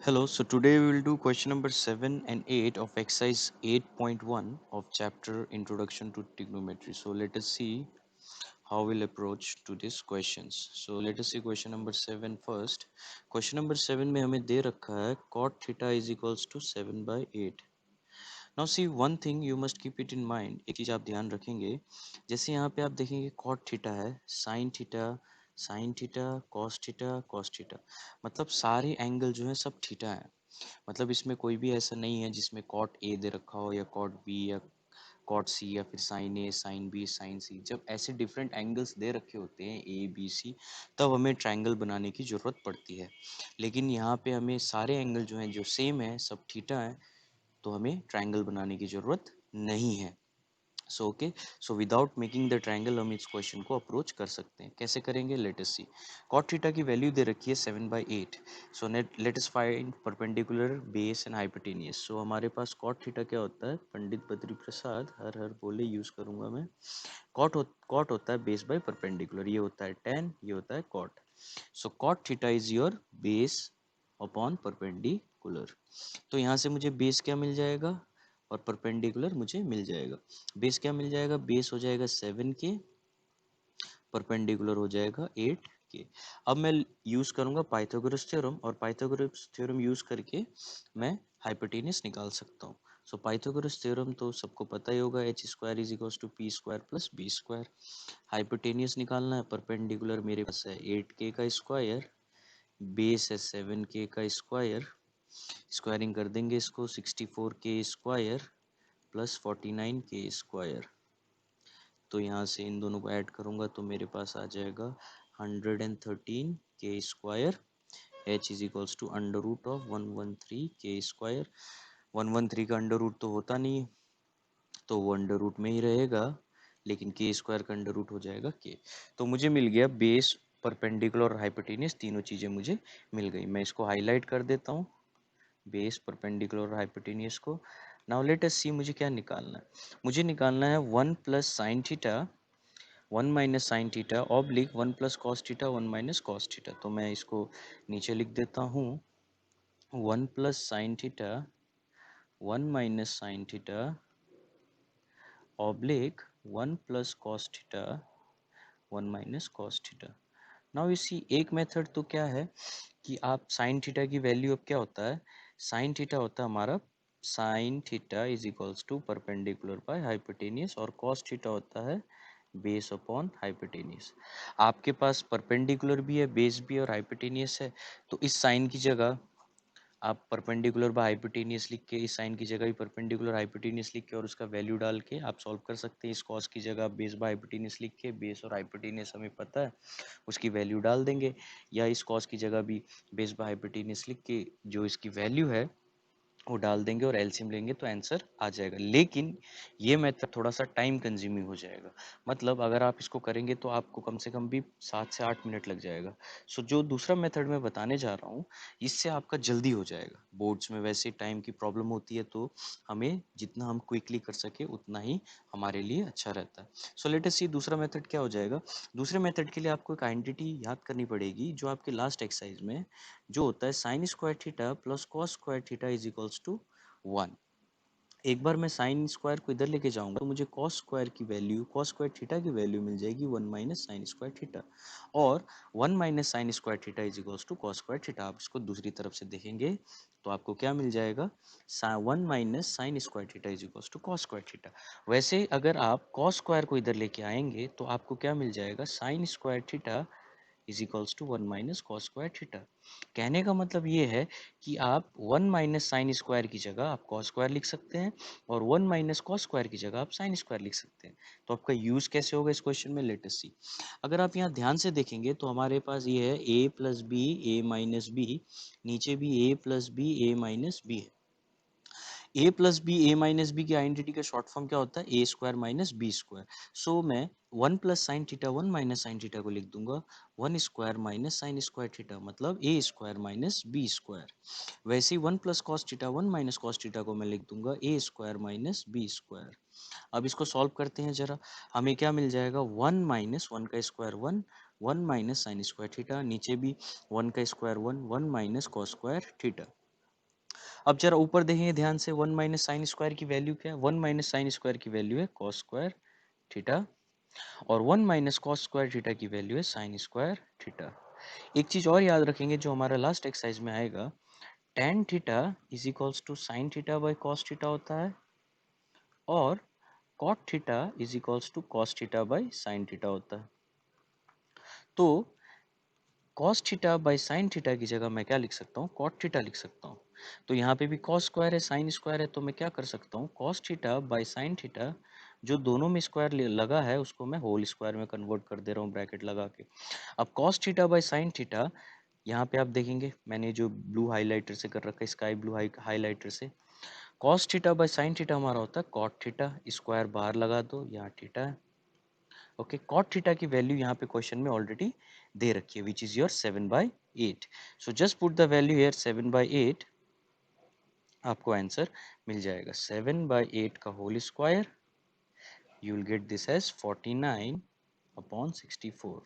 Hello, so today we will do question number 7 and 8 of exercise 8.1 of chapter Introduction to Trigonometry. So let us see how we'll approach to these questions. So let us see question number 7 first. Question number 7 में हमें दे रखा है cot theta is equals to 7 by 8. Now see one thing you must keep it in mind. एक चीज़ आप ध्यान रखेंगे, जैसे यहाँ पे आप देखेंगे cot थीटा है, sin थीटा, cos थीटा, मतलब सारे एंगल जो है सब थीटा है। मतलब इसमें कोई भी ऐसा नहीं है जिसमें कॉट ए दे रखा हो या कॉट बी या कॉट सी या फिर साइन ए, साइन बी, साइन सी। जब ऐसे डिफरेंट एंगल्स दे रखे होते हैं ए बी सी, तब हमें ट्रायंगल बनाने की ज़रूरत पड़ती है। लेकिन यहाँ पे हमें सारे एंगल जो हैं जो सेम है, सब थीटा है, तो हमें ट्रायंगल बनाने की ज़रूरत नहीं है। So okay, so without making the triangle हम इस क्वेश्चन को अप्रोच कर सकते हैं। कैसे करेंगे, let us see. Cot theta की वैल्यू दे रखी है 7/8। So let us find perpendicular, base and hypotenuse. So हमारे पास कॉट थीटा क्या होता है, पंडित बद्री प्रसाद हर हर बोले यूज करूंगा मैं। कॉट होता है बेस बाय परपेंडिकुलर, ये होता है tan, ये होता है cot. So cot theta is your base upon perpendicular. तो यहाँ से मुझे बेस क्या मिल जाएगा और परपेंडिकुलर मुझे मिल जाएगा। बेस क्या मिल जाएगा, बेस हो जाएगा 7 के, परपेंडिकुलर हो जाएगा 8 के। अब मैं यूज करूंगा पाइथागोरस थ्योरम, और पाइथागोरस थ्योरम यूज करके मैं हाइपोटेनस निकाल सकता हूँ। सो पाइथागोरस थ्योरम तो सबको पता ही होगा, H square is equal to P square plus B square. Hypotenuse निकालना है, परपेंडिकुलर मेरे पास है 8 के का स्क्वायर, बेस है 7 के का स्क्वायर, स्क्वायरिंग कर देंगे इसको, 64 के स्क्वायर प्लस 49 के स्क्वायर। तो यहाँ से इन दोनों को ऐड करूँगा तो मेरे पास आ जाएगा 113 के square. H is equals to under root of 113 के स्क्वायर। 113 का अंडर रूट तो होता नहीं, तो वो अंडर रूट में ही रहेगा, लेकिन के स्क्वायर का अंडर रूट हो जाएगा के। तो मुझे मिल गया बेस, परपेंडिकुलर और हाइपोटेनियस, तीनों चीज़ें मुझे मिल गई। मैं इसको हाईलाइट कर देता हूँ, बेस, परपेंडिकुलर और हाइपोटेनियस को। नाउ लेट अस सी मुझे क्या निकालना है। मुझे निकालना है 1 + sin θ 1 - sin θ oblique 1 + cos θ 1 - cos θ। तो मैं इसको नीचे लिख देता हूँ, 1 + sin θ 1 - sin θ oblique 1 + cos θ 1 - cos θ। Now इसी एक मेथड तो क्या है कि आप साइन थीटा की वैल्यू, अब क्या होता है, साइन थीटा होता है हमारा, sine theta is equals to perpendicular by hypotenuse, और कॉस थीटा होता है बेस अपॉन हाइपोटेनियस। आपके पास परपेंडिकुलर भी है, बेस भी है और हाइपोटेनियस है, तो इस साइन की जगह आप परपेंडिकुलर बाय हाइपोटेनियस लिख के, इस साइन की जगह भी परपेंडिकुलर हाइपोटेनियस लिख के और उसका वैल्यू डाल के आप सॉल्व कर सकते हैं। इस कॉस की जगह बेस बाय हाइपोटेनियस लिख के, बेस और हाइपोटेनियस हमें पता है, उसकी वैल्यू डाल देंगे। या इस कॉस की जगह भी बेस बाय हाइपोटेनियस लिख के जो इसकी वैल्यू है वो डाल देंगे और एलसीएम लेंगे तो आंसर आ जाएगा। लेकिन ये मेथड थोड़ा सा टाइम कंज्यूमिंग हो जाएगा, मतलब अगर आप इसको करेंगे तो आपको कम से कम भी 7 से 8 मिनट लग जाएगा। सो जो दूसरा मेथड मैं बताने जा रहा हूँ, इससे आपका जल्दी हो जाएगा। बोर्ड्स में वैसे टाइम की प्रॉब्लम होती है, तो हमें जितना हम क्विकली कर सके उतना ही हमारे लिए अच्छा रहता है। सो लेट अस सी दूसरा मेथड क्या हो जाएगा। दूसरे मेथड के लिए आपको एक आइडेंटिटी याद करनी पड़ेगी, जो आपके लास्ट एक्सरसाइज में जो होता है, sine square theta plus cos square theta is equals to 1। एक बार मैं साइन स्क्वायर को इधर लेके जाऊंगा तो मुझे कॉस स्क्वायर की वैल्यू, कॉस स्क्वायर थीटा की वैल्यू मिल जाएगी 1 - sin² थीटा, और 1 - sin² theta is equals to cos square theta. आप इसको दूसरी तरफ से देखेंगे तो आपको क्या मिल जाएगा, 1 - sin² theta is equals to cos square theta. वैसे अगर आप कॉस स्क्वायर को इधर लेके आएंगे तो आपको क्या मिल जाएगा, sine square theta is equals to 1 - cos² theta. कहने का मतलब ये है कि आप 1 - sin² की जगह आप cos स्क्वायर लिख सकते हैं, और 1 - cos² की जगह आप sin स्क्वायर लिख सकते हैं। तो आपका यूज कैसे होगा इस क्वेश्चन में, लेट अस सी। अगर आप यहाँ ध्यान से देखेंगे तो हमारे पास ये है a + b a - b, नीचे भी a + b a - b है। a + b a - b की आइडेंटिटी का शॉर्ट फॉर्म क्या होता है, a² - b²। सो मैं 1 + sin θ 1 - sin θ को लिख दूंगा 1² - sin²θ, मतलब a² - b²। वैसे ही 1 + cos θ 1 - cos θ को मैं लिख दूंगा a² - b²। अब इसको सॉल्व करते हैं जरा, हमें क्या मिल जाएगा, 1 - 1 का स्क्वायर 1, 1 - sin² θ, नीचे भी 1 का स्क्वायर 1, 1 - cos² θ। अब जरा ऊपर देखेंगे ध्यान से, 1 माइनस साइन स्क्वायर की वैल्यू क्या है? 1 माइनस साइन स्क्वायर की वैल्यू है कॉस स्क्वायर थीटा, और 1 माइनस कॉस स्क्वायर थीटा की वैल्यू है साइन स्क्वायर थीटा। एक चीज और याद रखेंगे जो हमारा लास्ट एक्सरसाइज में आएगा, tan theta is equals to sine theta by cos theta होता है, और cot theta is equals to cos theta by sine theta होता है। तो cos theta by sine theta की जगह मैं क्या लिख सकता हूँ? cot थीटा लिख सकता हूँ। तो यहाँ पे भी cos स्क्वायर है, साइन स्क्वायर है, तो मैं क्या कर सकता हूँ? cos theta by sine theta, जो दोनों में स्क्वायर लगा है उसको मैं होल स्क्वायर में कन्वर्ट कर दे रहा हूँ ब्रैकेट लगा के। अब cos theta by sine theta, यहाँ पे आप देखेंगे मैंने जो ब्लू हाईलाइटर से कर रखा है, स्काई ब्लू हाईलाइटर से, cos theta by sine theta हमारा होता है cot थीटा, स्क्वायर बाहर लगा दो, यहाँ थीटा है। ओके, cot थीटा की वैल्यू यहाँ पे क्वेश्चन में ऑलरेडी दे रखी है, which is your 7/8। So just put the value here 7/8, आपको आंसर मिल जाएगा 7/8 का whole square, you will get this as 49/64।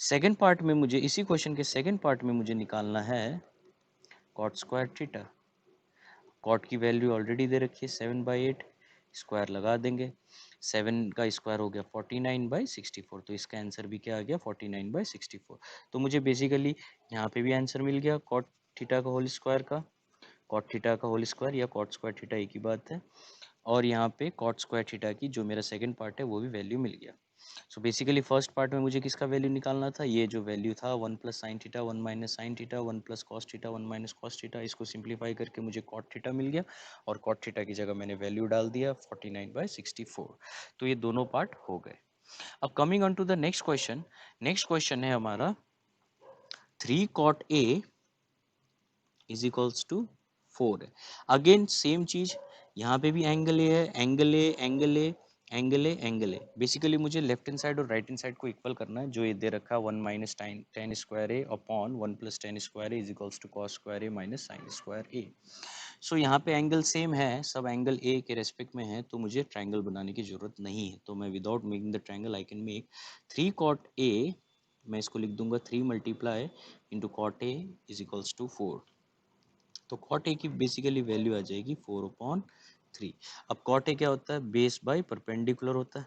Second part में मुझे, इसी क्वेश्चन के सेकेंड पार्ट में मुझे निकालना है cot स्क्वायर थीटा। कॉट की वैल्यू ऑलरेडी दे रखी है 7/8, स्क्वायर लगा देंगे, 7 का स्क्वायर हो गया 49/64, तो इसका आंसर भी क्या आ गया 49/64। तो मुझे बेसिकली यहाँ पे भी आंसर मिल गया कॉट थीटा का होल स्क्वायर का, कॉट थीटा का होल स्क्वायर या कॉट स्क्वायर थीटा एक ही बात है, और यहाँ पे कॉट स्क्वायर थीटा की जो मेरा सेकंड पार्ट है वो भी वैल्यू मिल गया। सो बेसिकली फर्स्ट पार्ट में मुझे किसका वैल्यू निकालना था? ये जो वैल्यू था 1 plus sine theta 1 minus sine theta 1 plus cos theta 1 minus cos theta, इसको सिंप्लीफाई करके मुझे कॉट थीटा मिल गया, और कॉट थीटा की जगह मैंने वैल्यू डाल दिया 49/64। तो ये दोनों पार्ट हो गए। अब coming on to the next question, next question है हमारा 3 cot A इज इक्वल्स टू 4 है। अगेन सेम चीज, यहाँ पे भी एंगल ए है, angle a angle a angle a angle a. Basically मुझे लेफ्ट हैंड साइड और राइट हैंड साइड को इक्वल करना है, जो ये दे रखा है 1 minus tan square a upon 1 plus tan square a is equals to cos square a minus sine square a. So यहाँ पे एंगल सेम है, सब एंगल ए के रेस्पेक्ट में है, तो मुझे ट्रायंगल बनाने की जरूरत नहीं है। तो मैं without making the triangle I can make 3 cot A, मैं इसको लिख दूंगा 3 multiply into cot A is equals to 4। तो कॉट ए की बेसिकली वैल्यू आ जाएगी 4/3। अब कॉट ए क्या होता है? बेस बाय परपेंडिकुलर होता है।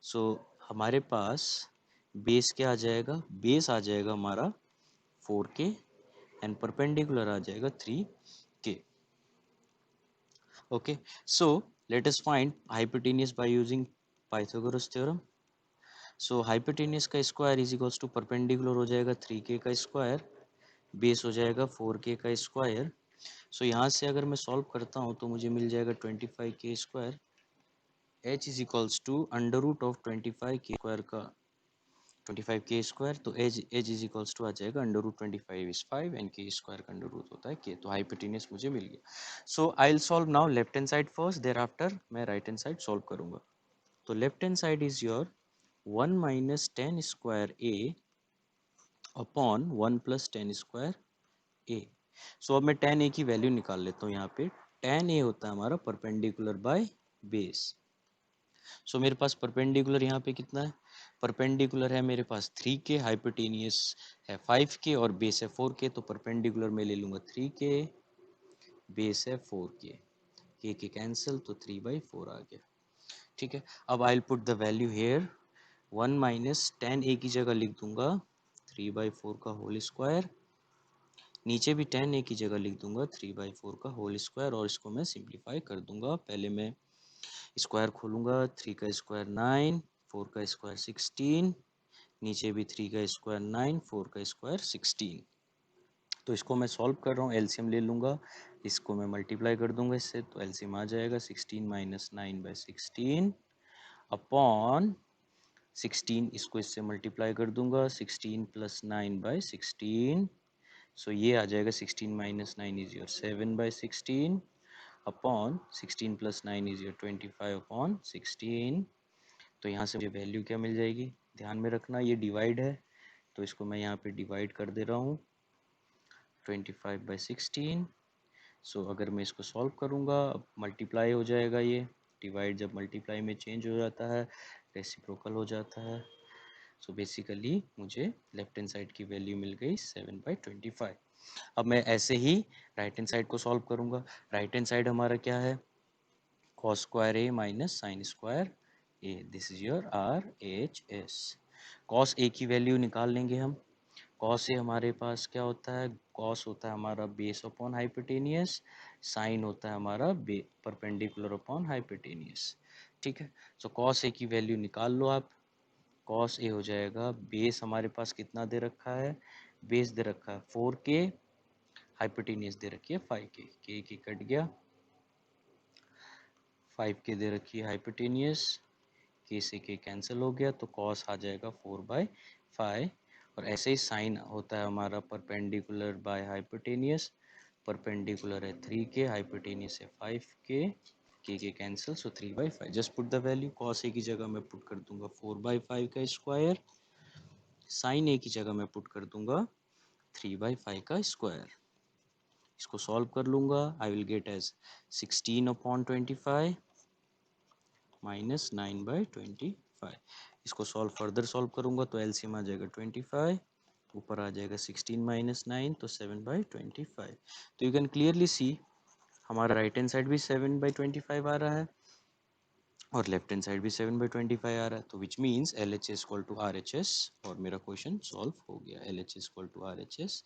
सो हमारे पास बेस क्या आ जाएगा? बेस आ जाएगा हमारा 4k एंड परपेंडिकुलर आ जाएगा 3k। Okay, so let us find hypotenuse by using Pythagoras theorem. So hypotenuse का square is equals to perpendicular हो जाएगा 3k का स्क्वायर, बेस हो जाएगा 4k का स्क्वायर। सो यहाँ से अगर मैं सॉल्व करता हूँ तो मुझे मिल जाएगा 25k square, h is equals to under root of 25k square का 25k स्क्वायर, तो h इज इक्वल्स टू आ जाएगा under root 25 is 5 and k square का अंडर रूट होता है k। तो हाइपोटेनियस मुझे मिल गया। So I will solve now left hand side first, there after मैं राइट हैंड साइड सॉल्व करूंगा। तो left hand side is your 1 minus tan square a upon 1 plus tan square a. So अब मैं tan a की value निकाल लेता हूँ। यहाँ पे tan a होता है हमारा परपेंडिकुलर बाय बेस। सो मेरे पास परपेंडिकुलर यहाँ पे कितना है? परपेंडिकुलर है मेरे पास 3k, हाइपोटेनियस है 5k और बेस है 4k। तो परपेंडिकुलर में ले लूंगा 3k, बेस है 4k, k कैंसिल, तो 3/4 आ गया। ठीक है, अब I will put the value here, 1 minus tan a की जगह लिख दूंगा 3/4 का होल स्क्वायर, नीचे भी tan a की जगह लिख दूंगा 3/4 का होल स्क्वायर, और इसको मैं सिंप्लीफाई कर दूंगा। पहले मैं स्क्वायर खोलूंगा, 3 का स्क्वायर 9, 4 का स्क्वायर 16, नीचे भी 3 का स्क्वायर 9, 4 का स्क्वायर 16। तो इसको मैं सॉल्व कर रहा हूँ, एलसीएम ले लूंगा, इसको मैं मल्टीप्लाई कर दूंगा इससे, तो एलसीएम आ जाएगा 16 माइनस 9/16 अपॉन 16, इसको इससे मल्टीप्लाई कर दूंगा 16 प्लस 9/16। सो ये आ जाएगा 16 minus 9 is your 7/16 upon 16 plus 9 is your 25 upon 16। तो यहाँ से मुझे वैल्यू क्या मिल जाएगी? ध्यान में रखना ये डिवाइड है, तो इसको मैं यहाँ पे डिवाइड कर दे रहा हूँ 25/16। सो अगर मैं इसको सॉल्व करूँगा, अब मल्टीप्लाई हो जाएगा, ये डिवाइड जब मल्टीप्लाई में चेंज हो जाता है रेसिप्रोकल हो जाता है। सो बेसिकली मुझे लेफ्ट हैंड साइड की वैल्यू मिल गई 7/25। अब मैं ऐसे ही राइट हैंड साइड को सॉल्व करूंगा। राइट हैंड साइड हमारा क्या है, cos square a minus sin square a, this is your RHS। cos a की वैल्यू निकाल लेंगे हम। cos a हमारे पास क्या होता है, cos होता है हमारा बेस अपॉन हाइपोटेनियस, साइन होता है हमारा परपेंडिकुलर अपॉन हाइपोटेनियस। ठीक है, सो cos a की वैल्यू निकाल लो आप। cos a हो जाएगा, बेस हमारे पास कितना दे रखा है, बेस दे रखा है 4k, हाइपोटेनियस दे रखी है 5k, k कट गया, 5k दे रखी है हाइपोटेनियस, k से k कैंसिल हो गया, तो cos आ जाएगा 4/5। और ऐसे ही साइन होता है हमारा परपेंडिकुलर बाय हाइपोटेनियस, परपेंडिकुलर है 3k, हाइपोटेनियस है 5k, k cancel, so 3/5। Just put the value, cos a की जगह मैं पुट कर दूंगा 4/5 का स्क्वायर, साइन a की जगह मैं पुट कर दूंगा 3/5 का स्क्वायर। इसको सॉल्व कर लूंगा, I will get as 16/25 minus 9/25। इसको फर्दर सॉल्व करूंगा तो एलसीएम आ जाएगा 25, ऊपर आ जाएगा 16 माइनस 9, तो 7/25। तो यू कैन क्लियरली सी हमारा राइट हैंड साइड भी 7/25 आ रहा है और लेफ्ट हैंड साइड भी 7/25 आ रहा है, तो which means LHS equal to RHS, और मेरा क्वेश्चन सॉल्व हो गया। LHS equal to RHS,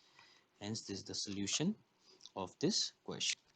hence this is the solution of this question.